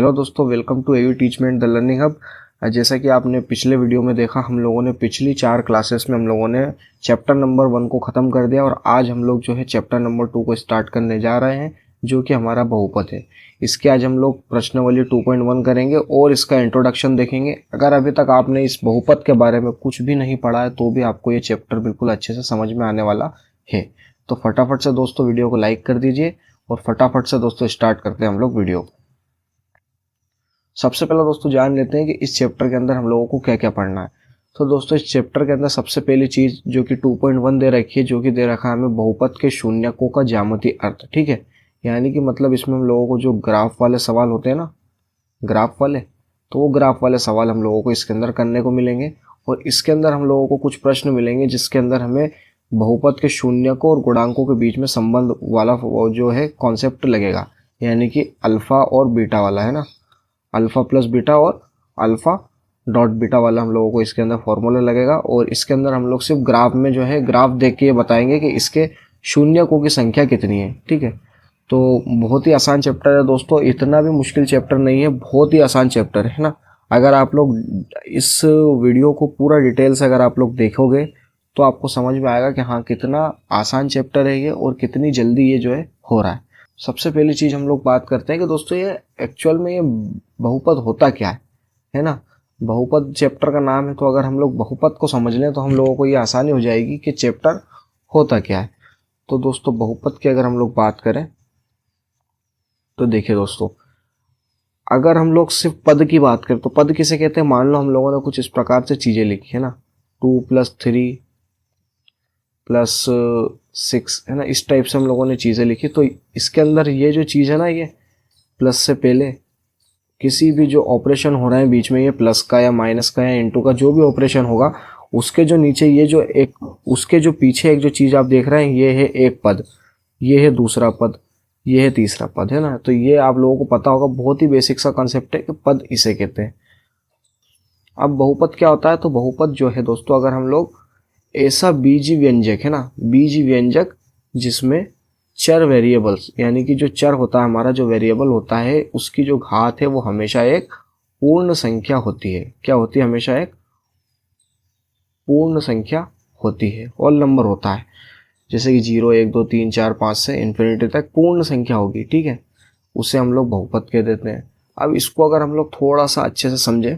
Hello दोस्तों, welcome to AU teachment the learning hub. जैसा कि आपने पिछले वीडियो में देखा, हम लोगों ने पिछली 4 क्लासेस में हम लोगों ने चैप्टर नंबर 1 को ख़त्म कर दिया और आज हम लोग जो है चैप्टर नंबर 2 को स्टार्ट करने जा रहे हैं, जो कि हमारा बहुपद है। इसके आज हम लोग प्रश्नावली 2.1 करेंगे और इसका इंट्रोडक्शन देखेंगे। अगर अभी तक आपने इस बहुपद के बारे में कुछ भी नहीं पढ़ा है तो भी आपको ये चैप्टर बिल्कुल अच्छे से समझ में आने वाला है। तो फटाफट से दोस्तों वीडियो को लाइक कर दीजिए और फटाफट से दोस्तों स्टार्ट करते हैं हम लोग वीडियो। सबसे पहले दोस्तों जान लेते हैं कि इस चैप्टर के अंदर हम लोगों को क्या क्या पढ़ना है। तो दोस्तों इस चैप्टर के अंदर सबसे पहली चीज़ जो कि 2.1 दे रखी है, जो कि दे रखा है हमें बहुपद के शून्यकों का ज्यामितीय अर्थ। ठीक है, यानी कि मतलब इसमें हम लोगों को जो ग्राफ वाले सवाल होते हैं ना, ग्राफ वाले, तो वो ग्राफ वाले सवाल हम लोगों को इसके अंदर करने को मिलेंगे। और इसके अंदर हम लोगों को कुछ प्रश्न मिलेंगे जिसके अंदर हमें बहुपद के शून्यकों और गुणांकों के बीच में संबंध वाला जो है कॉन्सेप्ट लगेगा, यानी कि अल्फा और बीटा वाला है ना, अल्फा प्लस बीटा और अल्फा डॉट बीटा वाला हम लोगों को इसके अंदर फॉर्मूला लगेगा। और इसके अंदर हम लोग सिर्फ ग्राफ में जो है ग्राफ देख के ये बताएंगे कि इसके शून्यकों की संख्या कितनी है। ठीक है, तो बहुत ही आसान चैप्टर है दोस्तों, इतना भी मुश्किल चैप्टर नहीं है, बहुत ही आसान चैप्टर है ना। अगर आप लोग इस वीडियो को पूरा डिटेल से अगर आप लोग देखोगे तो आपको समझ में आएगा कि हाँ कितना आसान चैप्टर है ये और कितनी जल्दी ये जो है हो रहा है। सबसे पहली चीज़ हम लोग बात करते हैं कि दोस्तों ये एक्चुअल में ये बहुपद होता क्या है ना। बहुपद चैप्टर का नाम है, तो अगर हम लोग बहुपद को समझ लें तो हम लोगों को ये आसानी हो जाएगी कि चैप्टर होता क्या है। तो दोस्तों बहुपद की अगर हम लोग बात करें तो देखिए दोस्तों, अगर हम लोग सिर्फ पद की बात करें तो पद किसे कहते हैं। मान लो हम लोगों ने कुछ इस प्रकार से चीज़ें लिखी है ना, 2 + 3 + 6 है ना, इस टाइप से हम लोगों ने चीज़ें लिखी। तो इसके अंदर ये जो चीज़ है ना, ये प्लस से पहले किसी भी जो ऑपरेशन हो रहा है बीच में, ये प्लस का या माइनस का या इंटू का जो भी ऑपरेशन होगा, उसके जो नीचे ये जो एक, उसके जो पीछे एक जो चीज़ आप देख रहे हैं, ये है एक पद, ये है दूसरा पद, ये है तीसरा पद, है ना। तो ये आप लोगों को पता होगा, बहुत ही बेसिक सा कॉन्सेप्ट है कि पद इसे कहते हैं। अब बहुपद क्या होता है, तो बहुपद जो है दोस्तों, अगर हम लोग ऐसा बीजी व्यंजक है ना, बीजी व्यंजक जिसमें चर वेरिएबल्स, यानी कि जो चर होता है हमारा, जो वेरिएबल होता है, उसकी जो घात है वो हमेशा एक पूर्ण संख्या होती है। क्या होती है? हमेशा एक पूर्ण संख्या होती है, ऑल नंबर होता है। जैसे कि 0, 1, 2, 3, 4, 5 से इन्फिनिटी तक पूर्ण संख्या होगी। ठीक है, उसे हम लोग बहुपद कह देते हैं। अब इसको अगर हम लोग थोड़ा सा अच्छे से समझें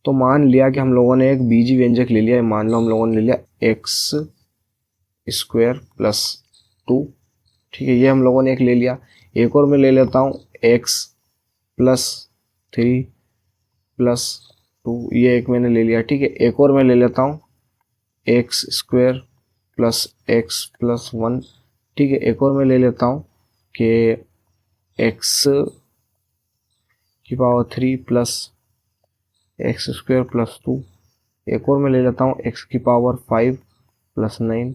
तो मान लिया कि हम लोगों ने एक बीजी व्यंजक ले लिया, मान लो हम लोगों ने ले लिया x² + 2। ठीक है, ये हम लोगों ने एक ले लिया। एक और मैं ले लेता हूँ x + 3 + 2, ये एक मैंने ले लिया। ठीक है, एक और मैं ले लेता हूँ x² + x + 1। ठीक है, एक और मैं ले लेता हूँ कि x³ + x² + 2। एक और मैं ले लेता हूँ x5 + 9,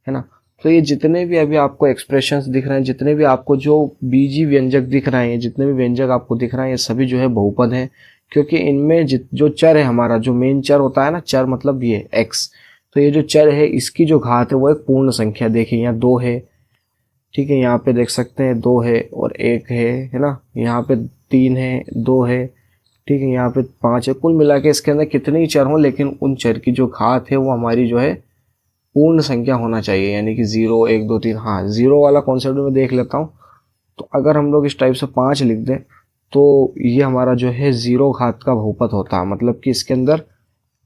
है ना। तो ये जितने भी अभी आपको एक्सप्रेशंस दिख रहे हैं, जितने भी आपको जो बीजी व्यंजक दिख रहे हैं, जितने भी व्यंजक आपको दिख रहे हैं, ये सभी जो है बहुपद हैं, क्योंकि इनमें जो चर है हमारा, जो मेन चर होता है ना, चर मतलब ये x, तो ये जो चर है इसकी जो घात है वो एक पूर्ण संख्या। देखिए यहाँ 2 है, ठीक है, यहाँ पे देख सकते हैं 2 है और 1 है ना, यहाँ पे 3 है, 2 है, ठीक है, यहाँ पे 5 है। कुल मिला के इसके अंदर कितने ही चर हों, लेकिन उन चर की जो घात है वो हमारी जो है पूर्ण संख्या होना चाहिए, यानी कि 0, 1, 2, 3। हाँ, 0 वाला कॉन्सेप्ट में देख लेता हूँ। तो अगर हम लोग इस टाइप से 5 लिख दें तो ये हमारा जो है 0 घात का बहुपद होता है। मतलब कि इसके अंदर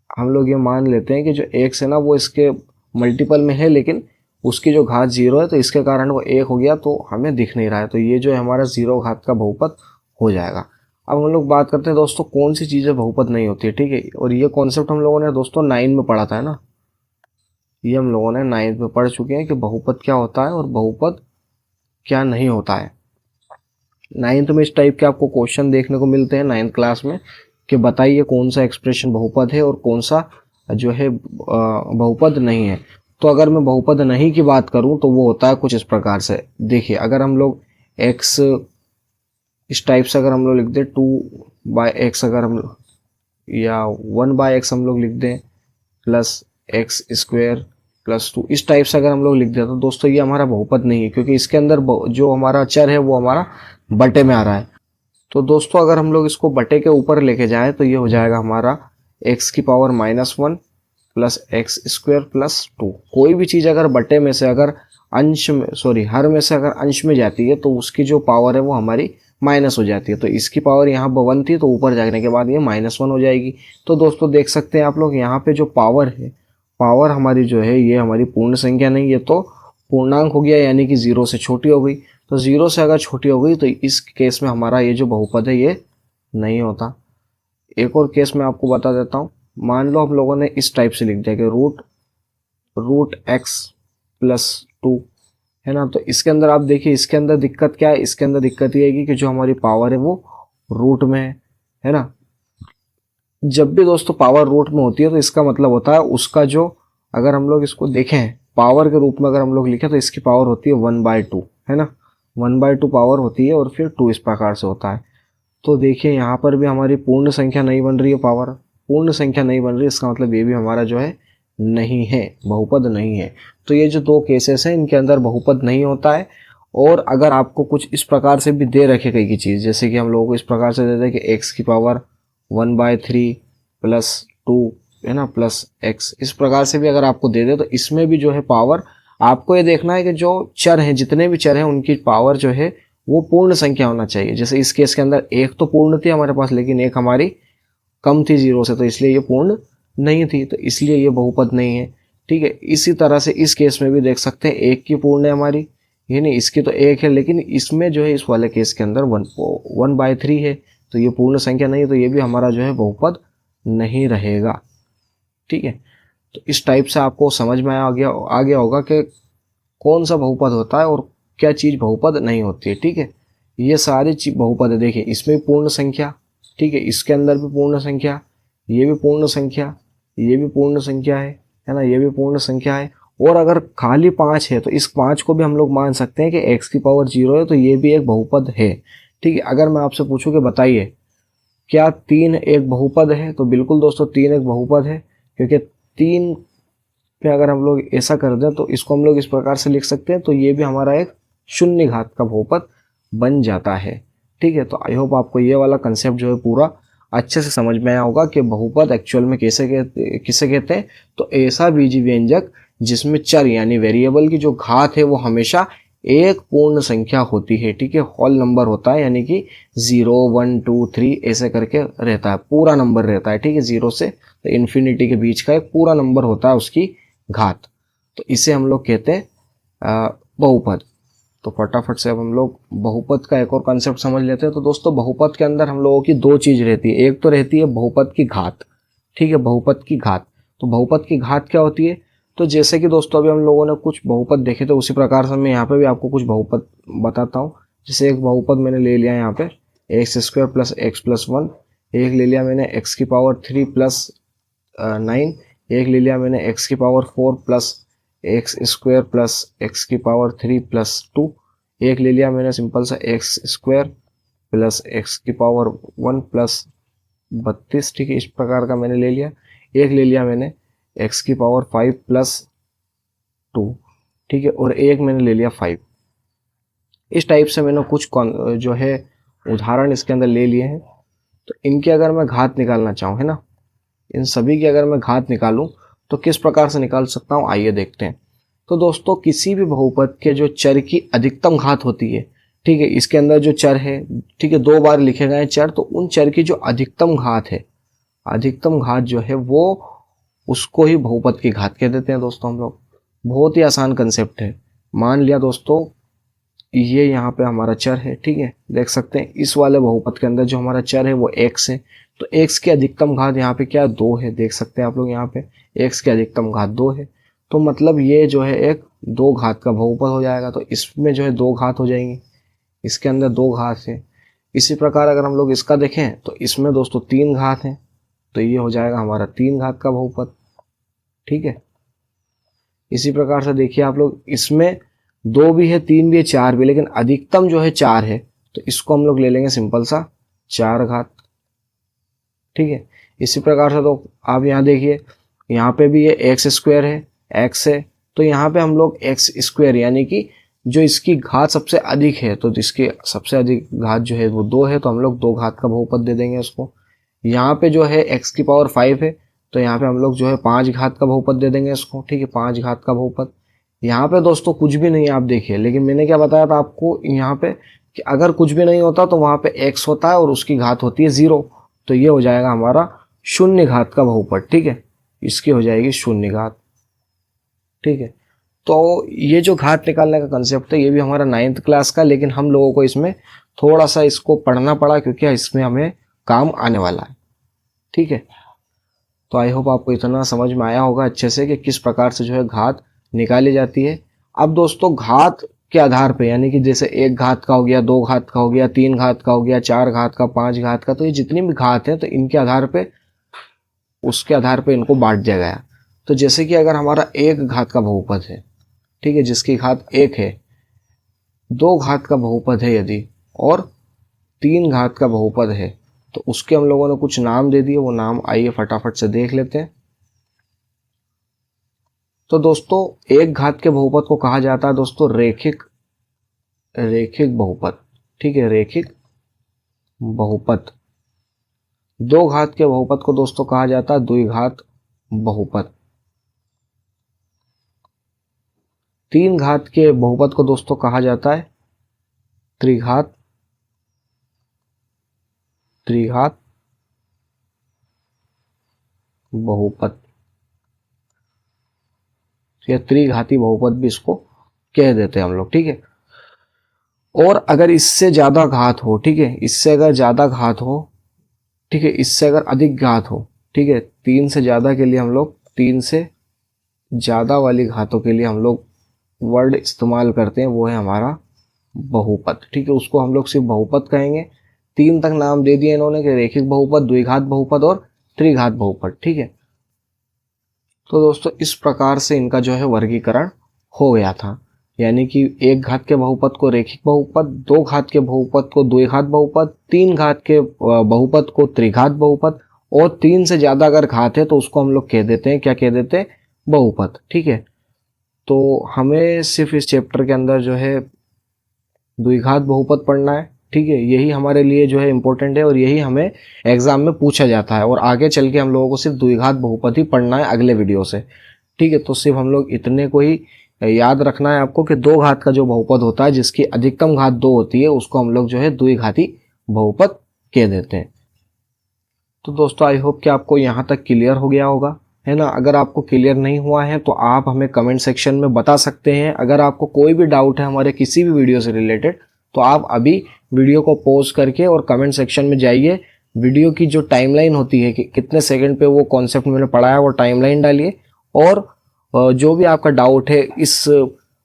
हम लोग ये मान लेते हैं कि जो x है ना वो इसके मल्टीपल में है, लेकिन उसकी जो घात 0 है, तो इसके कारण वो 1 हो गया, तो हमें दिख नहीं रहा है। तो ये जो है हमारा 0 घात का बहुपद हो जाएगा। अब हम लोग बात करते हैं दोस्तों कौन सी चीज़ें बहुपद नहीं होती है। ठीक है, और ये कॉन्सेप्ट हम लोगों ने दोस्तों 9 में पढ़ा था, है ना। ये हम लोगों ने 9th में पढ़ चुके हैं कि बहुपद क्या होता है और बहुपद क्या नहीं होता है। 9th में इस टाइप के आपको क्वेश्चन देखने को मिलते हैं 9th क्लास में, कि बताइए कौन सा एक्सप्रेशन बहुपद है और कौन सा जो है बहुपद नहीं है। तो अगर मैं बहुपद नहीं की बात करूं तो वो होता है कुछ इस प्रकार से। देखिए, अगर हम लोग x इस टाइप से अगर हम लोग लिख दें 2/x, अगर हम या 1/x हम लोग लिख दें, प्लस x² + 2, इस टाइप से अगर हम लोग लिख दें तो दोस्तों ये हमारा बहुपद नहीं है, क्योंकि इसके अंदर जो हमारा चर है वो हमारा बटे में आ रहा है। तो दोस्तों अगर हम लोग इसको बटे के ऊपर लेके जाए तो ये हो जाएगा हमारा x की power -1 plus x square plus 2। कोई भी चीज़ अगर बटे में से अगर अंश में हर में से अगर अंश में जाती है तो उसकी जो पावर है वो हमारी माइनस हो जाती है। तो इसकी पावर यहाँ पर 1 थी तो ऊपर जाने के बाद ये -1 हो जाएगी। तो दोस्तों देख सकते हैं आप लोग यहाँ पे जो पावर है, पावर हमारी जो है ये हमारी पूर्ण संख्या नहीं, ये तो पूर्णांक हो गया, यानी कि 0 से छोटी हो गई। तो 0 से अगर छोटी हो गई तो इस केस में हमारा ये जो बहुपद है ये नहीं होता। एक और केस मैं आपको बता देता हूँ। मान लो हम लोगों ने इस टाइप से लिख दिया कि रूट एक्स प्लस 2 है ना। तो इसके अंदर आप देखिए, इसके अंदर दिक्कत क्या है, इसके अंदर दिक्कत ये है कि जो हमारी पावर है वो रूट में है ना। जब भी दोस्तों पावर रूट में होती है तो इसका मतलब होता है उसका जो, अगर हम लोग इसको देखें पावर के रूप में अगर हम लोग लिखें तो इसकी पावर होती है 1/2 है ना। 1/2 पावर होती है और फिर 2 इस प्रकार से होता है। तो देखिए यहाँ पर भी हमारी पूर्ण संख्या नहीं बन रही है, पावर पूर्ण संख्या नहीं बन रही है, इसका मतलब ये भी हमारा जो है नहीं है, बहुपद नहीं है। तो ये जो दो केसेस हैं इनके अंदर बहुपद नहीं होता है। और अगर आपको कुछ इस प्रकार से भी दे रखे कई की चीज़, जैसे कि हम लोगों को इस प्रकार से दे दें कि एक्स की पावर 1/3 प्लस 2 है ना प्लस एक्स, इस प्रकार से भी अगर आपको दे दे तो इसमें भी जो है पावर आपको ये देखना है कि जो चर हैं, जितने भी चर हैं उनकी पावर जो है वो पूर्ण संख्या होना चाहिए। जैसे इस केस के अंदर एक तो पूर्ण थी हमारे पास, लेकिन एक हमारी कम थी 0 से, तो इसलिए ये पूर्ण नहीं थी, तो इसलिए ये बहुपद नहीं है। ठीक है, इसी तरह से इस केस में भी देख सकते हैं एक की पूर्ण है हमारी, ये नहीं, इसकी तो एक है, लेकिन इसमें जो है इस वाले केस के अंदर 1/3 है, तो ये पूर्ण संख्या नहीं है, तो ये भी हमारा जो है बहुपद नहीं रहेगा। ठीक है, तो इस टाइप से आपको समझ में आ गया होगा कि कौन सा बहुपद होता है और क्या चीज़ बहुपद नहीं होती है। ठीक है, ये सारी चीज बहुपद है। देखिए इसमें पूर्ण संख्या, ठीक है, इसके अंदर भी पूर्ण संख्या, ये भी पूर्ण संख्या, ये भी पूर्ण संख्या है ना, ये भी पूर्ण संख्या है। और अगर खाली 5 है तो इस 5 को भी हम लोग मान सकते हैं कि x की पावर 0 है, तो ये भी एक बहुपद है। ठीक है, अगर मैं आपसे पूछूं कि बताइए क्या 3 एक बहुपद है, तो बिल्कुल दोस्तों 3 एक बहुपद है, क्योंकि 3 पे अगर हम लोग ऐसा कर दें तो इसको हम लोग इस प्रकार से लिख सकते हैं, तो ये भी हमारा एक शून्य घात का बहुपद बन जाता है। ठीक है, तो आई होप आपको ये वाला कंसेप्ट जो है पूरा अच्छे से समझ में आया होगा कि बहुपद एक्चुअल में किसे कहते हैं। तो ऐसा बीजी व्यंजक जिसमें चर यानी वेरिएबल की जो घात है वो हमेशा एक पूर्ण संख्या होती है। ठीक है, होल नंबर होता है, यानी कि 0 1 2 3 ऐसे करके रहता है, पूरा नंबर रहता है। ठीक है, 0 से तो इन्फिनिटी के बीच का एक पूरा नंबर होता है उसकी घात, तो इसे हम लोग कहते हैं बहुपद। तो फटाफट से अब हम लोग बहुपद का एक और कंसेप्ट समझ लेते हैं। तो दोस्तों बहुपद के अंदर हम लोगों की दो चीज़ रहती है, एक तो रहती है बहुपद की घात। ठीक है, बहुपद की घात, तो बहुपद की घात क्या होती है, तो जैसे कि दोस्तों अभी हम लोगों ने कुछ बहुपद देखे, तो उसी प्रकार से मैं यहाँ पे भी आपको कुछ बहुपद बताता हूँ। जैसे एक बहुपद मैंने ले लिया यहाँ पे x² प्लस एक्स प्लस 1, एक ले लिया मैंने x की पावर 3 प्लस 9, एक ले लिया मैंने x की power 4 plus x² plus x की पावर 3 प्लस 2, एक ले लिया मैंने सिंपल सा x² प्लस एक्स की पावर 1 प्लस 32। ठीक है, इस प्रकार का मैंने ले लिया। एक ले लिया मैंने x की पावर 5 प्लस 2। ठीक है, और एक मैंने ले लिया 5। इस टाइप से मैंने कुछ जो है उदाहरण इसके अंदर ले लिए हैं। तो इनकी अगर मैं घात निकालना चाहूँ, है ना, इन सभी की अगर मैं घात निकालूं तो किस प्रकार से निकाल सकता हूं, आइए देखते हैं। तो दोस्तों किसी भी बहुपद के जो चर की अधिकतम घात होती है, ठीक है, इसके अंदर जो चर है, ठीक है, 2 बार लिखे गए चर, तो उन चर की जो अधिकतम घात है, अधिकतम घात जो है वो उसको ही बहुपद की घात कह देते हैं दोस्तों हम लोग। बहुत ही आसान कंसेप्ट है। मान लिया दोस्तों ये यहाँ पे हमारा चर है, ठीक है, देख सकते हैं इस वाले बहुपद के अंदर जो हमारा चर है वो x है, तो x की अधिकतम घात यहाँ पे क्या 2 है, देख सकते हैं आप लोग यहाँ पे x की अधिकतम घात 2 है। तो मतलब ये जो है एक 2 घात का बहुपद हो जाएगा, तो इसमें जो है 2 घात हो जाएंगी, इसके अंदर 2 घात है। इसी प्रकार अगर हम लोग इसका देखें तो इसमें दोस्तों 3 घात है, तो ये हो जाएगा हमारा 3 घात का बहुपद। ठीक है, इसी प्रकार से देखिए आप लोग, इसमें 2 भी है, 3 भी है, 4 भी, लेकिन अधिकतम जो है 4 है, तो इसको हम लोग ले लेंगे सिंपल सा 4 घात। ठीक है, इसी प्रकार से तो आप यहाँ देखिए, यहाँ पे भी ये x² है, x है, तो यहाँ पे हम लोग x² यानी कि जो इसकी घात सबसे अधिक है तो इसकी सबसे अधिक घात जो है वो 2 है, तो हम लोग 2 घात का बहुपद दे देंगे उसको। यहाँ पे जो है x की पावर 5 है, तो यहाँ पे हम लोग जो है 5 घात का बहुपद दे देंगे इसको, ठीक है, 5 घात का बहुपद। यहाँ पे दोस्तों कुछ भी नहीं है, आप देखिए, लेकिन मैंने क्या बताया था आपको यहाँ पे कि अगर कुछ भी नहीं होता तो वहाँ पे x होता है और उसकी घात होती है 0, तो ये हो जाएगा हमारा शून्य घात का बहुपद, ठीक है, इसकी हो जाएगी शून्य घात, ठीक है। तो ये जो घात निकालने का कंसेप्ट है ये भी हमारा 9th क्लास का, लेकिन हम लोगों को इसमें थोड़ा सा इसको पढ़ना पड़ा क्योंकि इसमें हमें काम आने वाला है, ठीक है। तो आई होप आपको इतना समझ में आया होगा अच्छे से कि किस प्रकार से जो है घात निकाली जाती है। अब दोस्तों घात के आधार पे, यानी कि जैसे 1 घात का हो गया, 2 घात का हो गया, 3 घात का हो गया, 4 घात का, 5 घात का, तो ये जितनी भी घात है तो इनके आधार पे, उसके आधार पे इनको बांट दिया गया। तो जैसे कि अगर हमारा 1 घात का बहुपद है, ठीक है, जिसकी घात 1 है, 2 घात का बहुपद है यदि, और 3 घात का बहुपद है, तो उसके हम लोगों ने कुछ नाम दे दिए, वो नाम आइए फटाफट से देख लेते हैं। तो दोस्तों 1 घात के बहुपद को कहा जाता है दोस्तों रेखिक बहुपद, ठीक है, रेखिक बहुपद। 2 घात के बहुपद को दोस्तों कहा जाता है द्विघात बहुपद। 3 घात के बहुपद को दोस्तों कहा जाता है त्रिघात बहुपद, या त्रिघाती बहुपद भी इसको कह देते हैं हम लोग, ठीक है। और अगर इससे ज्यादा घात हो, ठीक है, इससे अगर ज्यादा घात हो, ठीक है, इससे अगर अधिक घात हो, ठीक है, 3 से ज्यादा के लिए हम लोग, 3 से ज्यादा वाली घातों के लिए हम लोग वर्ड इस्तेमाल करते हैं, वो है हमारा बहुपद, ठीक है, उसको हम लोग सिर्फ बहुपद कहेंगे। 3 तक नाम दे दिए इन्होंने कि रेखिक बहुपद, द्विघात बहुपद और त्रिघात बहुपद, ठीक है। तो दोस्तों इस प्रकार से इनका जो है वर्गीकरण हो गया था, यानी कि 1 घात के बहुपद को रेखिक बहुपद, 2 घात के बहुपद को द्विघात बहुपद, 3 घात के बहुपद को त्रिघात बहुपद, और 3 से ज्यादा अगर घात है तो उसको हम लोग कह देते हैं, क्या कह देते हैं, बहुपद, ठीक है। तो हमें सिर्फ इस चैप्टर के अंदर जो है द्विघात बहुपद पढ़ना है, ठीक है, यही हमारे लिए जो है इम्पोर्टेंट है और यही हमें एग्जाम में पूछा जाता है, और आगे चल के हम लोगों को सिर्फ द्विघात बहुपद ही पढ़ना है अगले वीडियो से, ठीक है। तो सिर्फ हम लोग इतने को ही याद रखना है आपको कि 2 घात का जो बहुपद होता है जिसकी अधिकतम घात 2 होती है उसको हम लोग जो है द्विघाती बहुपद कह देते हैं। तो दोस्तों आई होप कि आपको यहाँ तक क्लियर हो गया होगा, है ना। अगर आपको क्लियर नहीं हुआ है तो आप हमें कमेंट सेक्शन में बता सकते हैं। अगर आपको कोई भी डाउट है हमारे किसी भी वीडियो से रिलेटेड तो आप अभी वीडियो को पॉज करके और कमेंट सेक्शन में जाइए, वीडियो की जो टाइमलाइन होती है कि कितने सेकंड पे वो कॉन्सेप्ट मैंने पढ़ाया वो टाइमलाइन डालिए, और जो भी आपका डाउट है इस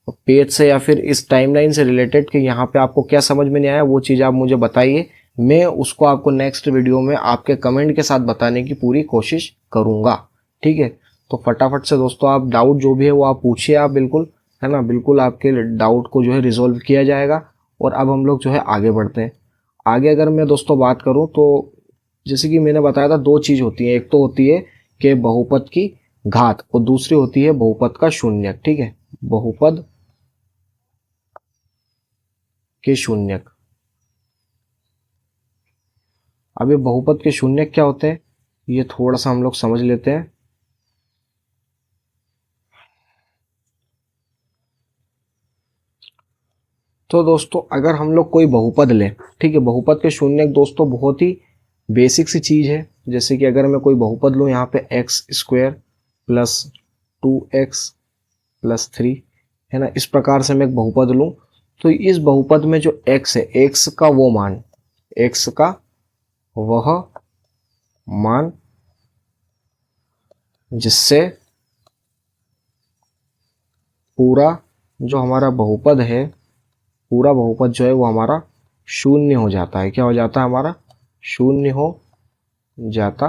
पेज से या फिर इस टाइमलाइन से रिलेटेड कि यहाँ पे आपको क्या समझ में नहीं आया वो चीज़ आप मुझे बताइए, मैं उसको आपको नेक्स्ट वीडियो में आपके कमेंट के साथ बताने की पूरी कोशिश करूँगा, ठीक है। तो फटाफट से दोस्तों आप डाउट जो भी है वो आप पूछिए, आप बिल्कुल, है ना, बिल्कुल आपके डाउट को जो है रिजोल्व किया जाएगा। और अब हम लोग जो है आगे बढ़ते हैं। आगे अगर मैं दोस्तों बात करूं तो जैसे कि मैंने बताया था 2 चीज़ होती है, एक तो होती है कि बहुपद की घात और दूसरी होती है बहुपद का शून्यक, ठीक है, बहुपद के शून्यक। अब ये बहुपद के शून्यक क्या होते हैं ये थोड़ा सा हम लोग समझ लेते हैं। तो दोस्तों अगर हम लोग कोई बहुपद लें, ठीक है, बहुपद के शून्यक दोस्तों बहुत ही बेसिक सी चीज़ है। जैसे कि अगर मैं कोई बहुपद लूँ यहाँ पे x² + 2x + 3, है ना, इस प्रकार से मैं एक बहुपद लूँ तो इस बहुपद में जो x है, x का वो मान, x का वह मान जिससे पूरा जो हमारा बहुपद है, पूरा बहुपद जो है वो हमारा शून्य हो जाता है। क्या हो जाता है, हमारा शून्य हो जाता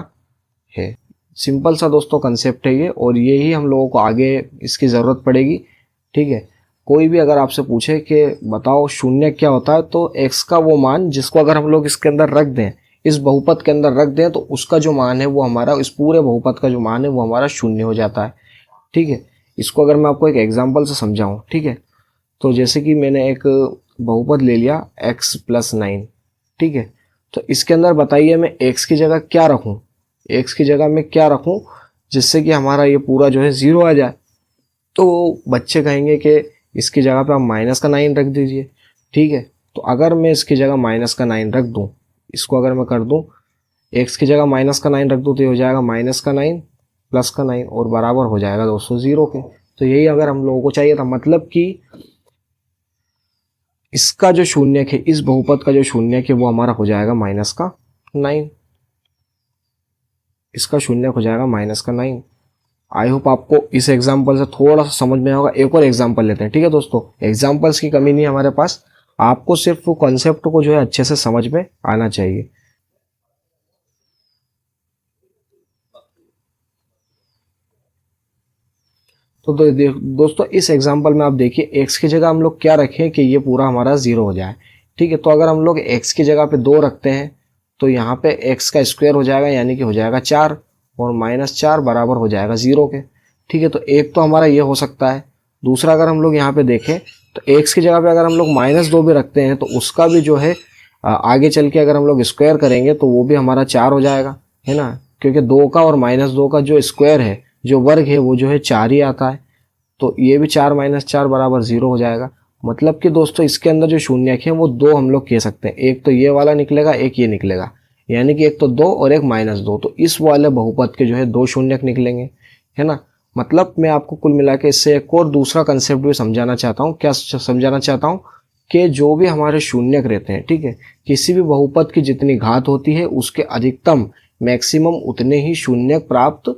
है। सिंपल सा दोस्तों कंसेप्ट है ये, और ये ही हम लोगों को आगे इसकी ज़रूरत पड़ेगी, ठीक है। कोई भी अगर आपसे पूछे कि बताओ शून्य क्या होता है, तो x का वो मान जिसको अगर हम लोग इसके अंदर रख दें, इस बहुपद के अंदर रख दें, तो उसका जो मान है वो हमारा, इस पूरे बहुपद का जो मान है वो हमारा शून्य हो जाता है, ठीक है। इसको अगर मैं आपको एक एग्जाम्पल से समझाऊँ, ठीक है, तो जैसे कि मैंने एक बहुपद ले लिया x + 9, ठीक है। तो इसके अंदर बताइए मैं x की जगह क्या रखूं, x की जगह मैं क्या रखूं जिससे कि हमारा ये पूरा जो है 0 आ जाए। तो बच्चे कहेंगे कि इसकी जगह पे आप -9 रख दीजिए, ठीक है। तो अगर मैं इसकी जगह -9 रख दूं, इसको अगर मैं कर दूं x की जगह -9 रख दूं तो ये हो जाएगा -9 +9 और बराबर हो जाएगा दोस्तों 0 के। तो यही अगर हम लोगों को चाहिए था, मतलब कि इसका जो शून्यक है, इस बहुपद का जो शून्यक है वो हमारा हो जाएगा -9, इसका शून्यक हो जाएगा -9। आई होप आपको इस एग्जाम्पल से थोड़ा सा समझ में होगा। एक और एग्जाम्पल लेते हैं, ठीक है दोस्तों। एग्जाम्पल्स की कमी नहीं है हमारे पास, आपको सिर्फ कॉन्सेप्ट को जो है अच्छे से समझ में आना चाहिए। तो दोस्तों इस एग्जाम्पल में आप देखिए x की जगह हम लोग क्या रखें कि ये पूरा हमारा 0 हो जाए, ठीक है। तो अगर हम लोग x की जगह पे 2 रखते हैं तो यहाँ पे x का स्क्वायर हो जाएगा, यानी कि हो जाएगा 4 और -4 बराबर हो जाएगा 0 के, ठीक है। तो एक तो हमारा ये हो सकता है। दूसरा अगर हम लोग यहाँ पे देखें तो x की जगह पे अगर हम लोग -2 भी रखते हैं तो उसका भी जो है आगे चल के अगर हम लोग स्क्वायर करेंगे तो वो भी हमारा 4 हो जाएगा, है ना, क्योंकि 2 का और -2 का जो स्क्वायर है, जो वर्ग है, वो जो है 4 ही आता है। तो ये भी 4 - 4 बराबर 0 हो जाएगा। मतलब कि दोस्तों इसके अंदर जो शून्यक है वो 2 हम लोग कह सकते हैं, एक तो ये वाला निकलेगा, एक ये निकलेगा, यानी कि एक तो 2 और एक -2। तो इस वाले बहुपद के जो है 2 शून्यक निकलेंगे, है ना। मतलब मैं आपको कुल मिला के इससे एक और दूसरा कंसेप्ट भी समझाना चाहता हूँ। क्या समझाना चाहता हूँ कि जो भी हमारे शून्यक रहते हैं, ठीक है, किसी भी बहुपद की जितनी घात होती है उसके अधिकतम मैक्सिमम उतने ही शून्यक प्राप्त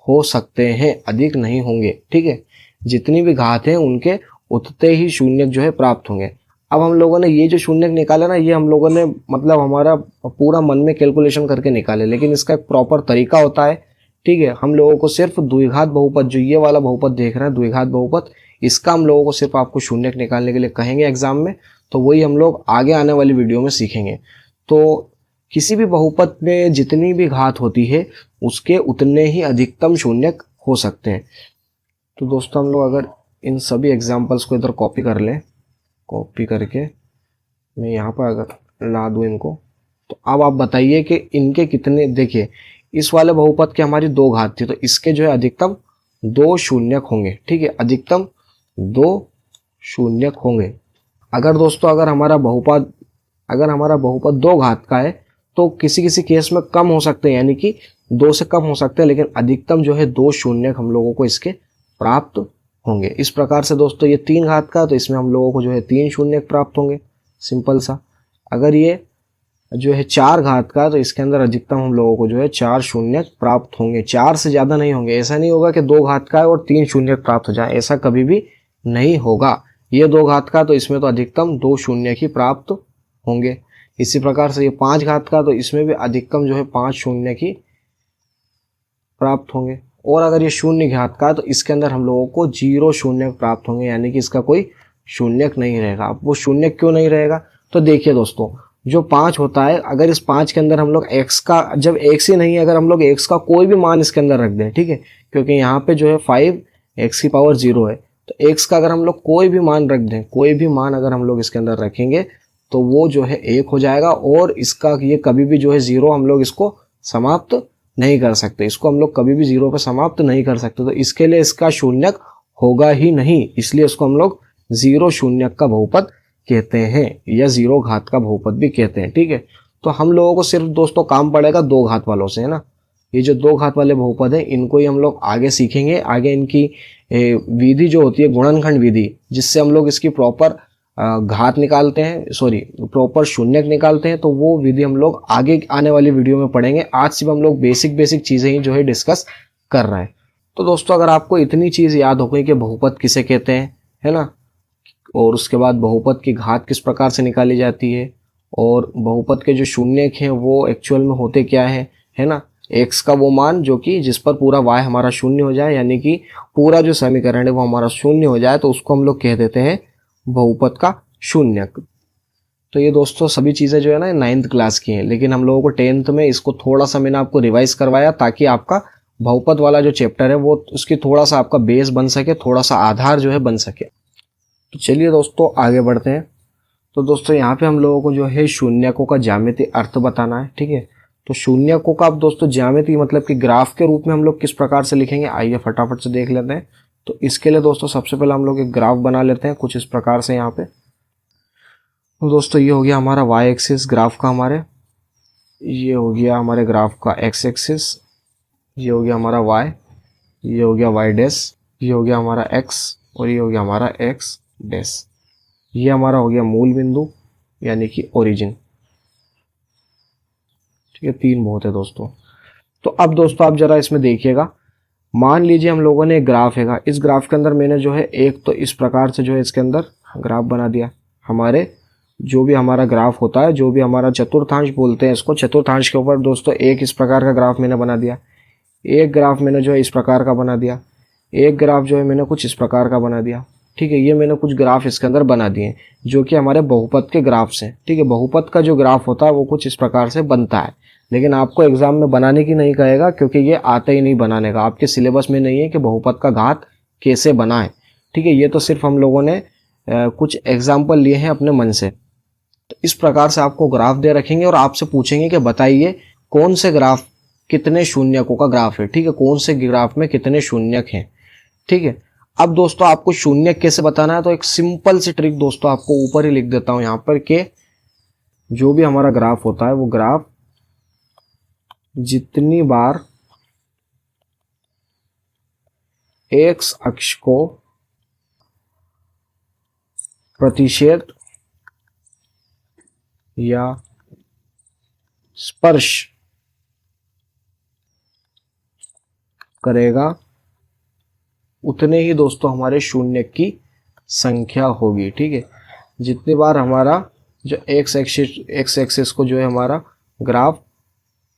हो सकते हैं, अधिक नहीं होंगे, ठीक है। जितनी भी घात है उनके उतने ही शून्यक जो है प्राप्त होंगे। अब हम लोगों ने ये जो शून्यक निकाला ना, ये हम लोगों ने मतलब हमारा पूरा मन में कैलकुलेशन करके निकाले, लेकिन इसका एक प्रॉपर तरीका होता है, ठीक है। हम लोगों को सिर्फ द्विघात बहुपद, जो ये वाला बहुपद देख रहे हैं द्विघात बहुपद, इसका हम लोगों को सिर्फ आपको शून्यक निकालने के लिए कहेंगे एग्जाम में। तो वही हम लोग आगे आने वाली वीडियो में सीखेंगे। तो किसी भी बहुपद में जितनी भी घात होती है उसके उतने ही अधिकतम शून्यक हो सकते हैं। तो दोस्तों हम लोग अगर इन सभी एग्जाम्पल्स को इधर कॉपी कर लें, कॉपी करके मैं यहाँ पर अगर ला दूँ इनको, तो अब आप बताइए कि इनके कितने, देखिए इस वाले बहुपद की हमारी 2 घात थी, तो इसके जो है अधिकतम 2 शून्यक होंगे, ठीक है, अधिकतम 2 शून्यक होंगे। अगर दोस्तों अगर हमारा बहुपद 2 घात का है तो किसी किसी केस में कम हो सकते हैं, यानी कि 2 से कम हो सकते हैं, लेकिन अधिकतम जो है 2 शून्यक हम लोगों को इसके प्राप्त होंगे। इस प्रकार से दोस्तों ये 3 घात का, तो इसमें हम लोगों को जो है 3 शून्यक प्राप्त होंगे, सिंपल सा। अगर ये जो है 4 घात का, तो इसके अंदर अधिकतम हम लोगों को जो है 4 शून्यक प्राप्त होंगे, 4 से ज़्यादा नहीं होंगे। ऐसा नहीं होगा कि 2 घात का है और 3 शून्यक प्राप्त हो जाए, ऐसा कभी भी नहीं होगा। ये 2 घात का, तो इसमें तो अधिकतम 2 शून्यक ही प्राप्त होंगे। इसी प्रकार से ये 5 घात का, तो इसमें भी अधिकतम जो है 5 शून्यक ही प्राप्त होंगे। और अगर ये 0 घात का, तो इसके अंदर हम लोगों को 0 शून्यक प्राप्त होंगे, यानी कि इसका कोई शून्यक नहीं रहेगा। अब वो शून्यक क्यों नहीं रहेगा, तो देखिए दोस्तों, जो 5 होता है, अगर इस 5 के अंदर हम लोग x का, जब x ही नहीं है, अगर हम लोग x का कोई भी मान इसके अंदर रख दें, ठीक है, क्योंकि यहाँ पे जो है 5x⁻0 है, तो x का अगर हम लोग कोई भी मान रख दें, कोई भी मान अगर हम लोग इसके अंदर रखेंगे तो वो जो है 1 हो जाएगा, और इसका ये कभी भी जो है 0 हम लोग इसको समाप्त नहीं कर सकते, इसको हम लोग कभी भी 0 पे समाप्त नहीं कर सकते। तो इसके लिए इसका शून्यक होगा ही नहीं, इसलिए इसको हम लोग 0 शून्यक का बहुपद कहते हैं, या 0 घात का बहुपद भी कहते हैं, ठीक है। तो हम लोगों को सिर्फ दोस्तों काम पड़ेगा 2 घात वालों से, है ना। ये जो 2 घात वाले बहुपद है इनको ही हम लोग आगे सीखेंगे। आगे इनकी विधि जो होती है गुणनखंड विधि, जिससे हम लोग इसकी प्रॉपर घात निकालते हैं, प्रॉपर शून्यक निकालते हैं, तो वो विधि हम लोग आगे आने वाली वीडियो में पढ़ेंगे। आज सिर्फ हम लोग बेसिक चीज़ें ही जो है डिस्कस कर रहे हैं। तो दोस्तों अगर आपको इतनी चीज़ याद हो गई कि बहुपद किसे कहते हैं, है ना, और उसके बाद बहुपद की घात किस प्रकार से निकाली जाती है, और बहुपद के जो शून्यक हैं वो एक्चुअल में होते क्या है ना, x का वो मान जो कि जिस पर पूरा y हमारा शून्य हो जाए, यानी कि पूरा जो समीकरण है वो हमारा शून्य हो जाए, तो उसको हम लोग कह देते हैं बहुपद का शून्यक। तो ये दोस्तों सभी चीज़ें जो है ना 9th क्लास की हैं, लेकिन हम लोगों को 10th में इसको थोड़ा सा मैंने आपको रिवाइज करवाया, ताकि आपका बहुपद वाला जो चैप्टर है वो उसकी थोड़ा सा आपका बेस बन सके, थोड़ा सा आधार जो है बन सके। तो चलिए दोस्तों आगे बढ़ते हैं। तो दोस्तों यहाँ पे हम लोगों को जो है शून्यकों का ज्यामितीय अर्थ बताना है, ठीक है। तो शून्यकों का अब दोस्तों ज्यामिति मतलब कि ग्राफ के रूप में हम लोग किस प्रकार से लिखेंगे, आइए फटाफट से देख लेते हैं। तो इसके लिए दोस्तों सबसे पहले हम लोग एक ग्राफ बना लेते हैं कुछ इस प्रकार से यहाँ पे। तो दोस्तों ये हो गया हमारा वाई एक्सिस ग्राफ का हमारे, ये हो गया हमारे ग्राफ का एक्स एक्सिस, ये हो गया हमारा वाई, ये हो गया वाई डैश, ये हो गया हमारा एक्स और ये हो गया हमारा एक्स डैश। ये हमारा हो गया मूल बिंदु यानी कि ओरिजिन, ठीक है। 3 बहुत है दोस्तों। तो अब दोस्तों आप जरा इसमें देखिएगा, मान लीजिए हम लोगों ने एक ग्राफ है, इस ग्राफ के अंदर मैंने जो है एक तो इस प्रकार से जो है इसके अंदर ग्राफ बना दिया। हमारे जो भी हमारा ग्राफ होता है, जो भी हमारा चतुर्थांश बोलते हैं इसको, चतुर्थांश के ऊपर दोस्तों एक इस प्रकार का ग्राफ मैंने बना दिया, एक ग्राफ मैंने जो है इस प्रकार का बना दिया, एक ग्राफ जो है मैंने कुछ इस प्रकार का बना दिया, ठीक है। ये मैंने कुछ ग्राफ इसके अंदर बना दिए जो कि हमारे बहुपद के ग्राफ्स हैं, ठीक है। बहुपद का जो ग्राफ होता है वो कुछ इस प्रकार से बनता है, लेकिन आपको एग्जाम में बनाने की नहीं कहेगा क्योंकि ये आता ही नहीं बनाने का, आपके सिलेबस में नहीं है कि बहुपद का घात कैसे बनाए, ठीक है। ये तो सिर्फ हम लोगों ने कुछ एग्जाम्पल लिए हैं अपने मन से। तो इस प्रकार से आपको ग्राफ दे रखेंगे और आपसे पूछेंगे कि बताइए कौन से ग्राफ कितने शून्यकों का ग्राफ है, ठीक है, कौन से ग्राफ में कितने शून्यक हैं, ठीक है। अब दोस्तों आपको शून्यक कैसे बताना है, तो एक सिंपल सी ट्रिक दोस्तों आपको ऊपर ही लिख देता हूं यहाँ पर कि जो भी हमारा ग्राफ होता है वो ग्राफ जितनी बार एक्स अक्ष को प्रतिच्छेद या स्पर्श करेगा उतने ही दोस्तों हमारे शून्य की संख्या होगी, ठीक है। जितनी बार हमारा जो एक्स एक्सिस को जो है हमारा ग्राफ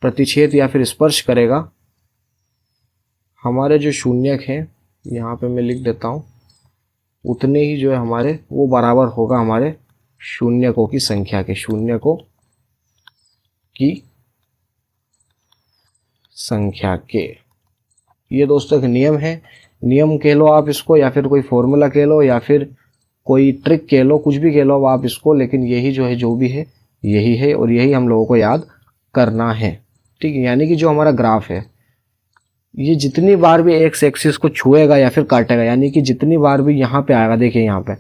प्रतिच्छेद या फिर स्पर्श करेगा, हमारे जो शून्यक हैं यहाँ पे मैं लिख देता हूँ, उतने ही जो है हमारे वो बराबर होगा हमारे शून्यकों की संख्या के, शून्यकों की संख्या के। ये दोस्तों एक नियम है, नियम कह लो आप इसको या फिर कोई फॉर्मूला कह लो या फिर कोई ट्रिक कह लो, कुछ भी कह लो आप इसको, लेकिन यही जो है जो भी है यही है और यही हम लोगों को याद करना है, ठीक है। यानी कि जो हमारा ग्राफ है ये जितनी बार भी एक्स एक्सिस को छुएगा या फिर काटेगा, यानी कि जितनी बार भी यहाँ पे आएगा, देखिए यहाँ पे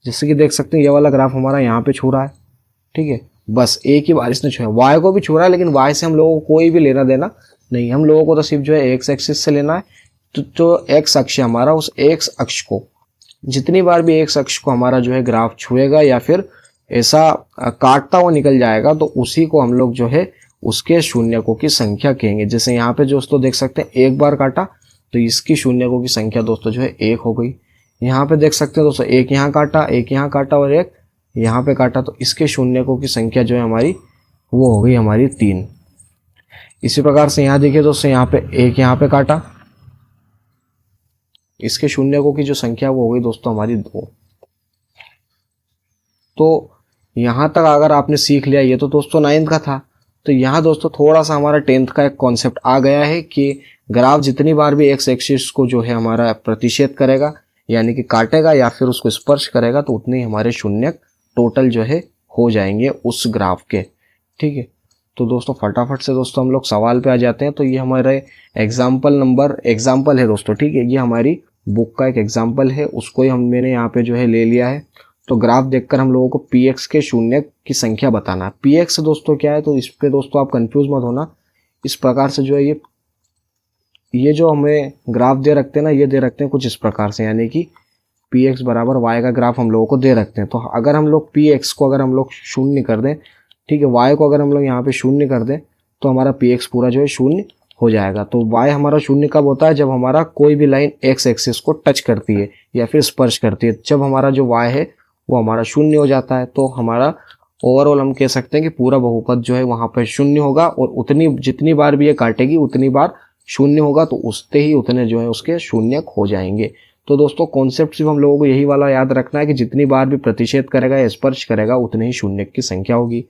जैसे कि देख सकते हैं ये वाला ग्राफ हमारा यहाँ पे छू रहा है, ठीक है, बस एक ही बार इसने छुआ। वाई को भी छू रहा है लेकिन वाई से हम लोगों को कोई भी लेना देना नहीं, हम लोगों को तो सिर्फ जो है एक्स एक्सिस से लेना है। तो जो एक्स अक्ष है हमारा, उस एक्स अक्ष को जितनी बार भी एक्स अक्ष को हमारा जो है ग्राफ छुएगा या फिर ऐसा काटता हुआ निकल जाएगा तो उसी को हम लोग जो है उसके शून्यकों की संख्या कहेंगे। जैसे यहाँ पे दोस्तों देख सकते हैं एक बार काटा तो इसकी शून्यकों की संख्या दोस्तों जो है 1 हो गई। यहाँ पे देख सकते हैं दोस्तों एक यहाँ काटा, एक यहाँ काटा और एक यहाँ पे काटा, तो इसके शून्यकों की संख्या जो है हमारी वो हो गई हमारी 3। इसी प्रकार से यहाँ देखिए दोस्तों यहाँ पे एक यहाँ पे काटा, इसके शून्यकों की जो संख्या वो हो गई दोस्तों हमारी 2। तो यहाँ तक अगर आपने सीख लिया, ये तो दोस्तों 9th का था, तो यहाँ दोस्तों थोड़ा सा हमारा 10th का एक कॉन्सेप्ट आ गया है कि ग्राफ जितनी बार भी एक्स एक्सिस को जो है हमारा प्रतिच्छेद करेगा यानी कि काटेगा या फिर उसको स्पर्श करेगा तो उतने ही हमारे शून्यक टोटल जो है हो जाएंगे उस ग्राफ के, ठीक है। तो दोस्तों फटाफट से दोस्तों हम लोग सवाल पे आ जाते हैं। तो ये हमारे एग्जाम्पल है दोस्तों, ठीक है, ये हमारी बुक का एक एग्जाम्पल है, उसको ही मैंने यहाँ पे जो है ले लिया है। तो ग्राफ देखकर हम लोगों को पी एक्स के शून्यक की संख्या बताना है। पी एक्स दोस्तों क्या है, तो इस पे दोस्तों आप कंफ्यूज मत होना। इस प्रकार से जो है ये जो हमें ग्राफ दे रखते हैं ना, ये दे रखते हैं कुछ इस प्रकार से, यानी कि पी एक्स बराबर वाई का ग्राफ हम लोगों को दे रखते हैं। तो अगर हम लोग पी एक्स को अगर हम लोग शून्य कर दें, ठीक है, वाई को अगर हम लोग यहाँ पे शून्य कर दें तो हमारा पी एक्स पूरा जो है शून्य हो जाएगा। तो वाई हमारा शून्य कब होता है, जब हमारा कोई भी लाइन एक्स एक्सिस को टच करती है या फिर स्पर्श करती है, जब हमारा जो वाई है वो हमारा शून्य हो जाता है। तो हमारा ओवरऑल हम कह सकते हैं कि पूरा बहुपद जो है वहाँ पर शून्य होगा और जितनी बार भी ये काटेगी उतनी बार शून्य होगा, तो उससे ही उतने जो है उसके शून्यक हो जाएंगे। तो दोस्तों कॉन्सेप्ट सिर्फ हम लोगों को यही वाला याद रखना है कि जितनी बार भी प्रतिच्छेद करेगा या स्पर्श करेगा उतने ही शून्यक की संख्या होगी।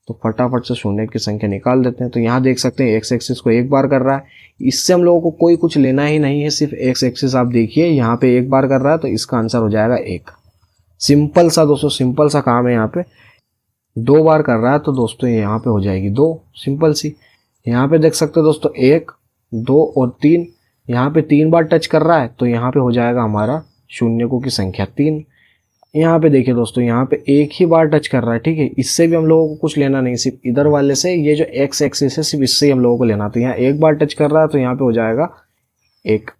तो फटाफट से शून्यक की संख्या निकाल देते हैं। तो यहाँ देख सकते हैं एक्स एक्सिस को एक बार कर रहा है, इससे हम लोगों को कोई कुछ लेना ही नहीं है, सिर्फ एक्स एक्सिस आप देखिए यहाँ पे एक बार कर रहा है तो इसका आंसर हो जाएगा 1, सिंपल सा दोस्तों, सिंपल सा काम है। यहाँ पे 2 बार कर रहा है तो दोस्तों यहाँ पे हो जाएगी 2, सिंपल सी। यहाँ पे देख सकते हो दोस्तों 1, 2 और 3, यहाँ पे 3 बार टच कर रहा है तो यहाँ पे हो जाएगा हमारा शून्यकों की संख्या 3। यहाँ पे देखिए दोस्तों, यहाँ पे एक ही बार टच कर रहा है, ठीक है। इससे भी हम लोगों को कुछ लेना नहीं, सिर्फ इधर वाले से ये जो एक्स एक्सिस है सिर्फ इससे ही हम लोगों को लेना। तो यहाँ एक बार टच कर रहा है तो यहाँ पे हो जाएगा 1।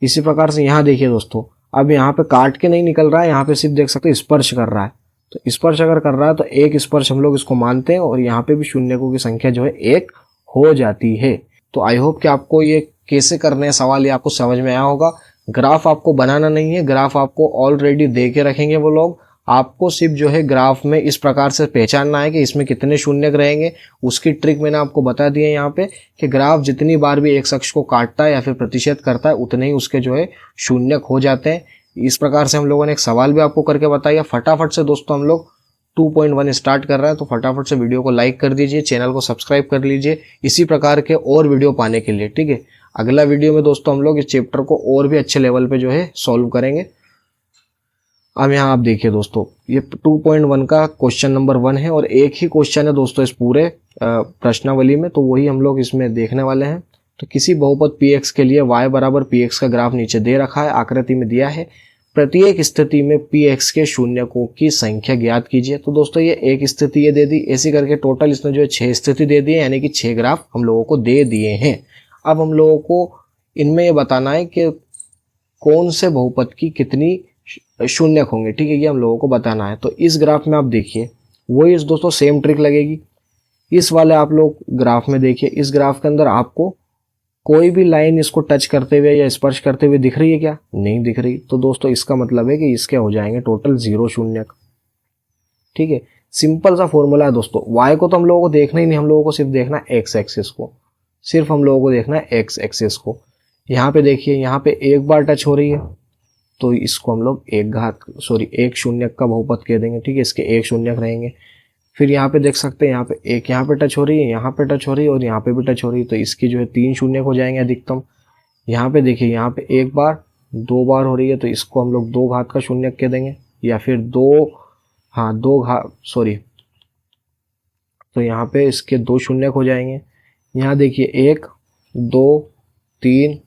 इसी प्रकार से यहाँ देखिए दोस्तों, अब यहाँ पे काट के नहीं निकल रहा है, यहाँ पे सिर्फ देख सकते हैं स्पर्श कर रहा है। तो स्पर्श अगर कर रहा है तो एक स्पर्श हम लोग इसको मानते हैं और यहाँ पे भी शून्यकों की संख्या जो है 1 हो जाती है। तो आई होप कि आपको ये कैसे करने हैं सवाल ये आपको समझ में आया होगा। ग्राफ आपको बनाना नहीं है, ग्राफ आपको ऑलरेडी दे के रखेंगे वो लोग। आपको सिर्फ जो है ग्राफ में इस प्रकार से पहचानना है कि इसमें कितने शून्यक रहेंगे। उसकी ट्रिक मैंने आपको बता दी है यहाँ पे कि ग्राफ जितनी बार भी एक अक्ष को काटता है या फिर प्रतिशत करता है उतने ही उसके जो है शून्यक हो जाते हैं। इस प्रकार से हम लोगों ने एक सवाल भी आपको करके बताया। फटाफट से दोस्तों हम लोग 2.1 स्टार्ट कर रहे हैं, तो फटाफट से वीडियो को लाइक कर दीजिए, चैनल को सब्सक्राइब कर लीजिए इसी प्रकार के और वीडियो पाने के लिए, ठीक है। अगला वीडियो में दोस्तों हम लोग इस चैप्टर को और भी अच्छे लेवल पे जो है सॉल्व करेंगे। अब यहाँ आप देखिए दोस्तों, ये 2.1 का क्वेश्चन नंबर 1 है और एक ही क्वेश्चन है दोस्तों इस पूरे प्रश्नावली में, तो वही हम लोग इसमें देखने वाले हैं। तो किसी बहुपद px के लिए y बराबर px का ग्राफ नीचे दे रखा है, आकृति में दिया है। प्रत्येक स्थिति में px के शून्यकों की संख्या ज्ञात कीजिए। तो दोस्तों ये एक स्थिति ये दे दी, ऐसी करके टोटल इसने जो है 6 स्थिति दे दी है, यानी कि 6 ग्राफ हम लोगों को दे दिए हैं। अब हम लोगों को इनमें ये बताना है कि कौन से बहुपद की कितनी शून्यक होंगे, ठीक है, ये हम लोगों को बताना है। तो इस ग्राफ में आप देखिए वही इस दोस्तों सेम ट्रिक लगेगी। इस वाले आप लोग ग्राफ में देखिए, इस ग्राफ के अंदर आपको कोई भी लाइन इसको टच करते हुए या स्पर्श करते हुए दिख रही है क्या? नहीं दिख रही। तो दोस्तों इसका मतलब है कि इसके हो जाएंगे टोटल 0 शून्यक, ठीक है। सिंपल सा फॉर्मूला है दोस्तों। y को तो हम लोगों को देखना ही नहीं, हम लोगों को सिर्फ देखना है x एक्सिस को, सिर्फ हम लोगों को देखना है x एक्सिस को। यहाँ पे देखिए, यहाँ पे एक बार टच हो रही है तो इसको हम लोग एक शून्यक का बहुपद कह देंगे, ठीक है। इसके एक शून्यक रहेंगे। फिर यहाँ पे देख सकते हैं, यहाँ पे एक यहाँ पे टच हो रही है, यहाँ पे टच हो रही है और यहाँ पे भी टच हो रही है, तो इसकी जो है 3 शून्यक हो जाएंगे अधिकतम। यहाँ पे देखिए, यहाँ पे एक बार 2 बार हो रही है तो इसको हम लोग 2 घात का शून्यक कह देंगे, या फिर 2 घात तो यहाँ पे इसके 2 शून्यक हो जाएंगे। यहाँ देखिए 1 2 3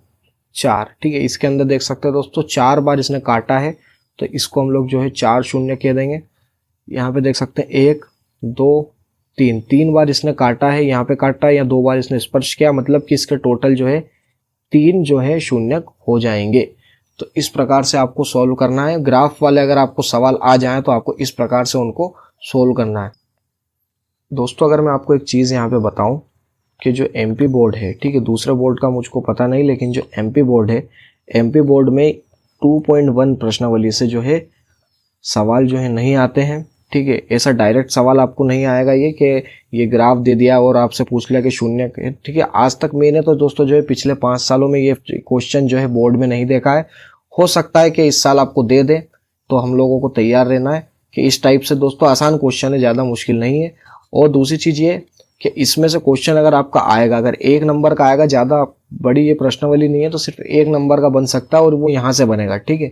4, ठीक है। इसके अंदर देख सकते हैं दोस्तों 4 बार इसने काटा है तो इसको हम लोग जो है 4 शून्य कह देंगे। यहाँ पे देख सकते हैं 1 2 3 बार इसने काटा है, यहाँ पे काटा है या 2 बार इसने स्पर्श किया, मतलब कि इसके टोटल जो है 3 जो है शून्यक हो जाएंगे। तो इस प्रकार से आपको सॉल्व करना है। ग्राफ वाले अगर आपको सवाल आ जाए तो आपको इस प्रकार से उनको सोल्व करना है। दोस्तों अगर मैं आपको एक चीज़ यहाँ पे बताऊँ कि जो एमपी बोर्ड है, ठीक है, दूसरे बोर्ड का मुझको पता नहीं, लेकिन जो एमपी बोर्ड है, एमपी बोर्ड में 2.1 प्रश्नावली से जो है सवाल जो है नहीं आते हैं, ठीक है। ऐसा डायरेक्ट सवाल आपको नहीं आएगा ये कि ये ग्राफ दे दिया और आपसे पूछ लिया कि शून्य, ठीक है। आज तक मैंने तो दोस्तों जो है पिछले 5 सालों में ये क्वेश्चन जो है बोर्ड में नहीं देखा है। हो सकता है कि इस साल आपको दे दे, तो हम लोगों को तैयार रहना है कि इस टाइप से दोस्तों आसान क्वेश्चन है, ज़्यादा मुश्किल नहीं है। और दूसरी चीज़ ये कि इसमें से क्वेश्चन अगर आपका आएगा, अगर 1 नंबर का आएगा, ज़्यादा बड़ी ये प्रश्नावली नहीं है, तो सिर्फ 1 नंबर का बन सकता है और वो यहाँ से बनेगा, ठीक है,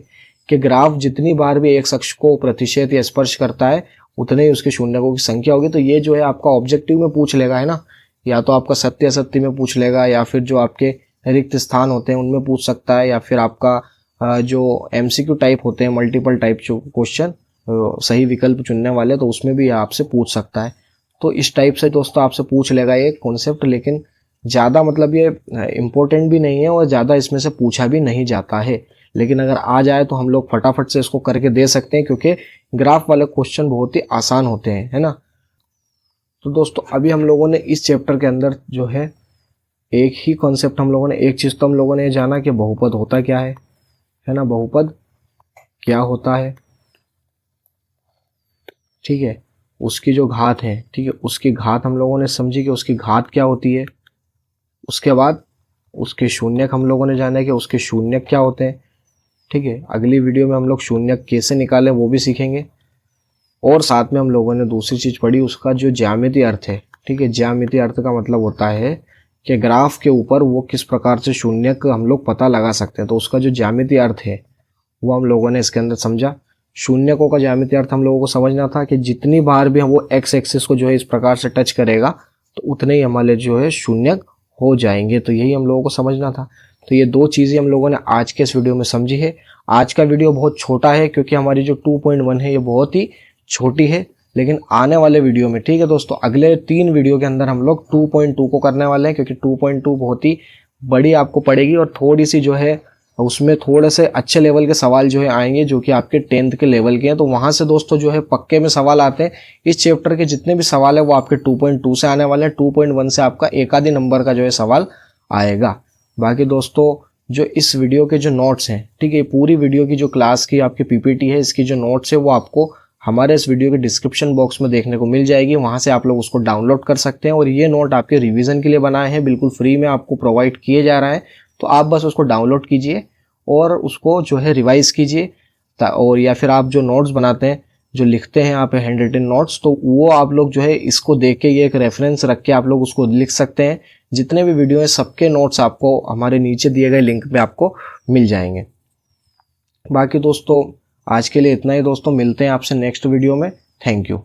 कि ग्राफ जितनी बार भी एक अक्ष को प्रतिशत या स्पर्श करता है उतने ही उसके शून्यकों की संख्या होगी। तो ये जो है आपका ऑब्जेक्टिव में पूछ लेगा, है ना, या तो आपका सत्य असत्य में पूछ लेगा, या फिर जो आपके रिक्त स्थान होते हैं उनमें पूछ सकता है, या फिर आपका जो एमसीक्यू टाइप होते हैं, मल्टीपल टाइप जो क्वेश्चन सही विकल्प चुनने वाले, तो उसमें भी आपसे पूछ सकता है। तो इस टाइप से दोस्तों आपसे पूछ लेगा ये कॉन्सेप्ट, लेकिन ज़्यादा मतलब ये इम्पोर्टेंट भी नहीं है और ज़्यादा इसमें से पूछा भी नहीं जाता है। लेकिन अगर आ जाए तो हम लोग फटाफट से इसको करके दे सकते हैं, क्योंकि ग्राफ वाले क्वेश्चन बहुत ही आसान होते हैं, है ना। तो दोस्तों अभी हम लोगों ने इस चैप्टर के अंदर जो है एक ही कॉन्सेप्ट हम लोगों ने, एक चीज़ तो हम लोगों ने जाना कि बहुपद होता क्या है ना, बहुपद क्या होता है, ठीक है, उसकी जो घात है, ठीक है, उसकी घात हम लोगों ने समझी कि उसकी घात क्या होती है। उसके बाद उसके शून्यक हम लोगों ने जाना कि उसके शून्यक क्या होते हैं, ठीक है। अगली वीडियो में हम लोग शून्यक कैसे निकालें वो भी सीखेंगे। और साथ में हम लोगों ने दूसरी चीज़ पढ़ी, उसका जो ज्यामितीय अर्थ है, ठीक है। ज्यामितीय अर्थ का मतलब होता है कि ग्राफ के ऊपर वो किस प्रकार से शून्यक हम लोग पता लगा सकते हैं, तो उसका जो ज्यामितीय अर्थ है वो हम लोगों ने इसके अंदर समझा। शून्यकों का ज्यामितीय अर्थ हम लोगों को समझना था कि जितनी बार भी हम वो एक्स एक्सिस को जो है इस प्रकार से टच करेगा तो उतने ही हमारे जो है शून्यक हो जाएंगे। तो यही हम लोगों को समझना था। तो ये दो चीज़ें हम लोगों ने आज के इस वीडियो में समझी है। आज का वीडियो बहुत छोटा है क्योंकि हमारी जो 2.1 है ये बहुत ही छोटी है, लेकिन आने वाले वीडियो में, ठीक है दोस्तों, अगले 3 वीडियो के अंदर हम लोग 2.2 को करने वाले हैं, क्योंकि 2.2 बहुत ही बड़ी आपको पड़ेगी और थोड़ी सी जो है उसमें थोड़े से अच्छे लेवल के सवाल जो है आएंगे जो कि आपके 10th के लेवल के हैं। तो वहाँ से दोस्तों जो है पक्के में सवाल आते हैं। इस चैप्टर के जितने भी सवाल है वो आपके 2.2 से आने वाले हैं। 2.1 से आपका एक आधी नंबर का जो है सवाल आएगा। बाकी दोस्तों जो इस वीडियो के जो नोट्स हैं, ठीक है, पूरी वीडियो की जो क्लास की आपकी पीपीटी है, इसकी जो नोट्स है वो आपको हमारे इस वीडियो के डिस्क्रिप्शन बॉक्स में देखने को मिल जाएगी। वहाँ से आप लोग उसको डाउनलोड कर सकते हैं और ये नोट आपके रिवीजन के लिए बनाए हैं, बिल्कुल फ्री में आपको प्रोवाइड किए जा रहा है। तो आप बस उसको डाउनलोड कीजिए और उसको जो है रिवाइज कीजिए। और या फिर आप जो नोट्स बनाते हैं, जो लिखते हैं आप हैंड रिटन नोट्स, तो वो आप लोग जो है इसको देख के ये एक रेफरेंस रख के आप लोग उसको लिख सकते हैं। जितने भी वीडियो हैं सबके नोट्स आपको हमारे नीचे दिए गए लिंक पे आपको मिल जाएंगे। बाकी दोस्तों आज के लिए इतना ही दोस्तों, मिलते हैं आपसे नेक्स्ट वीडियो में। Thank you.